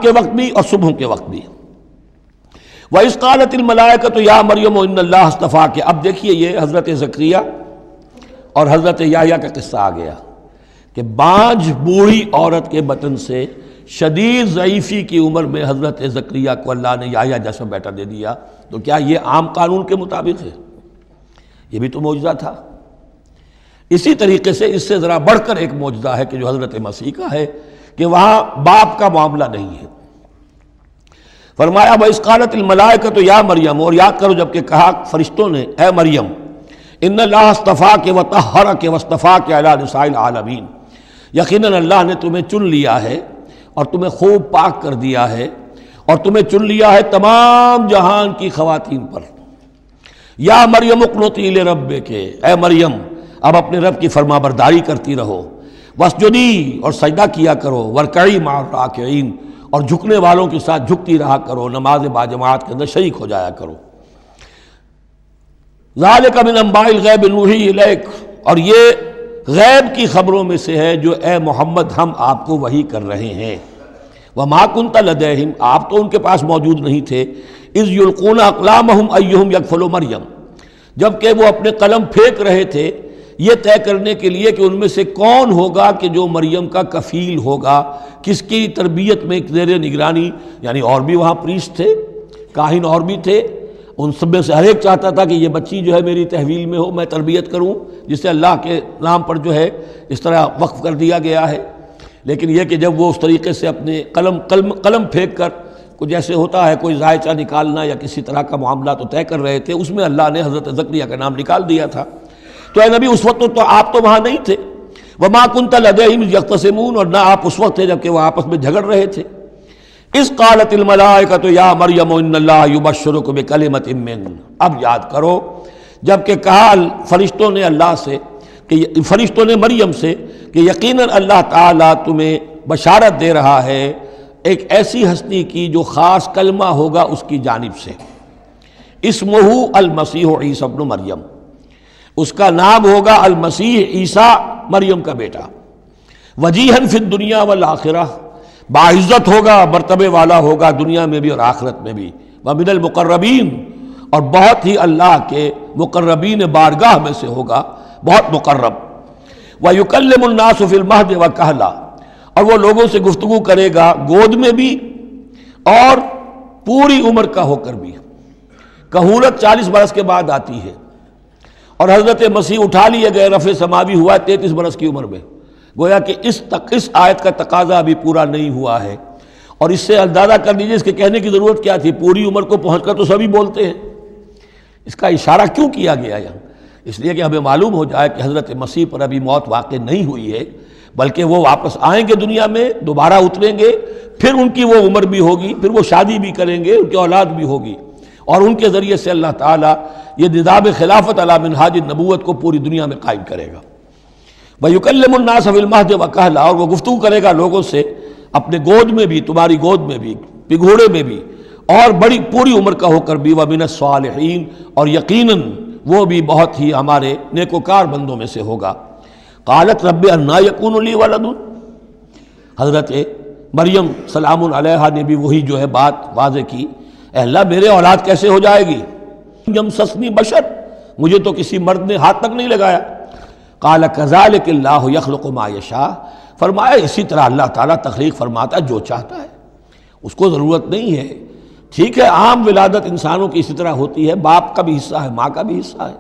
کے وقت بھی اور صبح کے وقت بھی۔ وَإِذْ قَالَتِ الْمَلَائِكَةُ يَا مَرْيَمُ إِنَّ اللَّهَ اصْطَفَاكِ۔ اب دیکھیے یہ حضرت زکریا اور حضرت یحییٰ کا قصہ آ گیا کہ بانجھ بوڑھی عورت کے بطن سے شدید ضعیفی کی عمر میں حضرت زکریا کو اللہ نے یحییٰ جیسا بیٹا دے دیا، تو کیا یہ عام قانون کے مطابق ہے؟ یہ بھی تو معجزہ تھا۔ اسی طریقے سے اس سے ذرا بڑھ کر ایک معجزہ ہے کہ جو حضرت مسیح کا ہے کہ وہاں باپ کا معاملہ نہیں ہے۔ فرمایا وَإِذْ قَالَتِ الْمَلَائِكَةُ يَا مَرْيَمُ، اور یاد کرو جب کہ کہا فرشتوں نے اے مریم، إِنَّ اللَّهَ اصْطَفَاكِ وَطَهَّرَكِ وَاصْطَفَاكِ عَلَى نِسَاءِ الْعَالَمِينَ، یقیناً اللہ نے تمہیں چن لیا ہے اور تمہیں خوب پاک کر دیا ہے اور تمہیں چن لیا ہے تمام جہان کی خواتین پر۔ یا مریم اقنتی لربک، اے مریم اب اپنے رب کی فرما برداری کرتی رہو، واسجدی اور سجدہ کیا کرو، ورکعی مع الراکعین اور جھکنے والوں کے ساتھ جھکتی رہا کرو، نماز باجماعت کے اندر شریک ہو جایا کرو۔ ذالک من انباء الغیب نوحی الیک، اور یہ غیب کی خبروں میں سے ہے جو اے محمد ہم آپ کو وحی کر رہے ہیں۔ وما کنت لدیہم، آپ تو ان کے پاس موجود نہیں تھے، اذ یلقون اقلامہم ایہم یکفل مریم، جبکہ وہ اپنے قلم پھینک رہے تھے یہ طے کرنے کے لیے کہ ان میں سے کون ہوگا کہ جو مریم کا کفیل ہوگا، کس کی تربیت میں زیر نگرانی، یعنی اور بھی وہاں پریسٹ تھے، کاہن اور بھی تھے، ان سب میں سے ہر ایک چاہتا تھا کہ یہ بچی جو ہے میری تحویل میں ہو، میں تربیت کروں، جسے اللہ کے نام پر جو ہے اس طرح وقف کر دیا گیا ہے۔ لیکن یہ کہ جب وہ اس طریقے سے اپنے قلم پھینک کر کچھ جیسے ہوتا ہے کوئی ذائچہ نکالنا یا کسی طرح کا معاملہ تو طے کر رہے تھے، اس میں اللہ نے حضرت زکریا کا نام نکال دیا تھا۔ تو اے نبی اس وقت تو آپ تو وہاں نہیں تھے، وما کنت لدیہم یختصمون، اور نہ آپ اس وقت تھے جبکہ وہ آپس میں جھگڑ رہے تھے۔ اذ قالت الملائکۃ یا مریم ان اللہ یبشرک بکلمۃ من، اب یاد کرو جب کہ کہا فرشتوں نے اللہ سے، کہ فرشتوں نے مریم سے کہ یقیناً اللہ تعالیٰ تمہیں بشارت دے رہا ہے ایک ایسی ہستی کی جو خاص کلمہ ہوگا اس کی جانب سے، اسمہ المسیح عیسی ابن مریم، اس کا نام ہوگا المسیح عیسیٰ مریم کا بیٹا، وجیہاً فی الدنیا والآخرہ، باعزت ہوگا، مرتبے والا ہوگا دنیا میں بھی اور آخرت میں بھی، ومن المقربین، اور بہت ہی اللہ کے مقربین بارگاہ میں سے ہوگا، بہت مقرب، وَيُكَلِّمُ النَّاسُ فِي الْمَهْدِ وَكَهْلًا، اور وہ لوگوں سے گفتگو کرے گا گود میں بھی اور پوری عمر کا ہو کر بھی۔ کہولت 40 برس کے بعد آتی ہے، اور حضرت مسیح اٹھا لیے گئے، رفع سماوی ہوا 33 برس کی عمر میں، گویا کہ اس آیت کا تقاضا ابھی پورا نہیں ہوا ہے۔ اور اس سے اندازہ کر لیجیے اس کے کہنے کی ضرورت کیا تھی، پوری عمر کو پہنچ کر تو سبھی بولتے ہیں، اس کا اشارہ کیوں کیا گیا یہاں؟ اس لیے کہ ہمیں معلوم ہو جائے کہ حضرت مسیح پر ابھی موت واقع نہیں ہوئی ہے، بلکہ وہ واپس آئیں گے دنیا میں، دوبارہ اتریں گے، پھر ان کی وہ عمر بھی ہوگی، پھر وہ شادی بھی کریں گے، ان کی اولاد بھی ہوگی، اور ان کے ذریعے سے اللہ تعالیٰ یہ نظام خلافت علی منہاج النبوت کو پوری دنیا میں قائم کرے گا۔ وَيُكَلِّمُ النَّاسَ فِي الْمَهْدِ وَكَهْلًا، اور وہ گفتگو کرے گا لوگوں سے اپنے گود میں بھی، تمہاری گود میں بھی، پگھوڑے میں بھی، اور بڑی پوری عمر کا ہو کر بھی، وَمِنَ الصَّالِحِينَ، اور یقیناً وہ بھی بہت ہی ہمارے نیکوکار بندوں میں سے ہوگا۔ قالت رب انا یکون لی ولد، حضرت مریم سلام علیہا نے بھی وہی جو ہے بات واضح کی، اے اللہ میرے اولاد کیسے ہو جائے گی، یمسسنی بشر، مجھے تو کسی مرد نے ہاتھ تک نہیں لگایا۔ قال کذالک اللہ یخلق ما یشاء، فرمایا اسی طرح اللہ تعالیٰ تخلیق فرماتا ہے جو چاہتا ہے، اس کو ضرورت نہیں ہے۔ ٹھیک ہے عام ولادت انسانوں کی اسی طرح ہوتی ہے، باپ کا بھی حصہ ہے، ماں کا بھی حصہ ہے،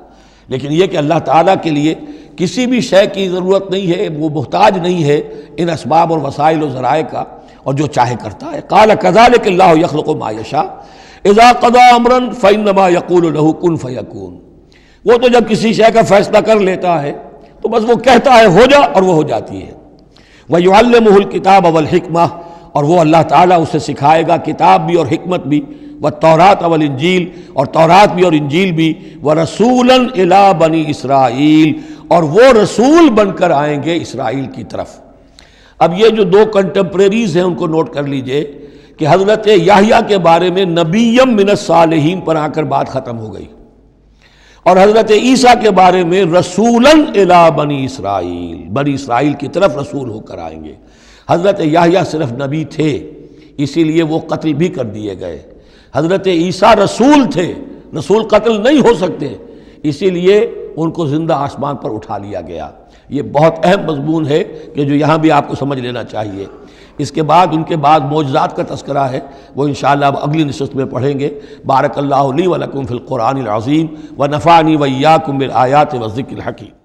لیکن یہ کہ اللہ تعالیٰ کے لیے کسی بھی شے کی ضرورت نہیں ہے، وہ محتاج نہیں ہے ان اسباب اور وسائل و ذرائع کا، اور جو چاہے کرتا ہے۔ قال کذالک اللہ یخلق ما یشاء اذا قضى امرا فانما يقول له كن فيكون، وہ تو جب کسی شے کا فیصلہ کر لیتا ہے تو بس وہ کہتا ہے ہو جا اور وہ ہو جاتی ہے۔ وَيُعَلِّمُهُ الْكِتَابَ وَالْحِكْمَةَ، اور وہ اللہ تعالیٰ اسے سکھائے گا کتاب بھی اور حکمت بھی، والتوراۃ والانجیل، اور تورات بھی اور انجیل بھی، وَرَسُولًا إِلَىٰ بَنِي إِسرائیل، اور وہ رسول بن کر آئیں گے اسرائیل کی طرف۔ اب یہ جو دو کنٹمپریریز ہیں ان کو نوٹ کر لیجئے کہ حضرت یحییٰ کے بارے میں نبیم من الصالحین پر آ کر بات ختم ہو گئی، اور حضرت عیسیٰ کے بارے میں رسولاً الی بنی اسرائیل، بنی اسرائیل کی طرف رسول ہو کر آئیں گے۔ حضرت یحییٰ صرف نبی تھے، اسی لیے وہ قتل بھی کر دیے گئے۔ حضرت عیسیٰ رسول تھے، رسول قتل نہیں ہو سکتے، اسی لیے ان کو زندہ آسمان پر اٹھا لیا گیا۔ یہ بہت اہم مضمون ہے کہ جو یہاں بھی آپ کو سمجھ لینا چاہیے۔ اس کے بعد ان کے بعد معجزات کا تذکرہ ہے، وہ انشاءاللہ اب اگلی نشست میں پڑھیں گے۔ بارک اللہ لی و لکم فی القرآن العظیم و نفعنی و ایاکم بالآیات والذکر الحکیم۔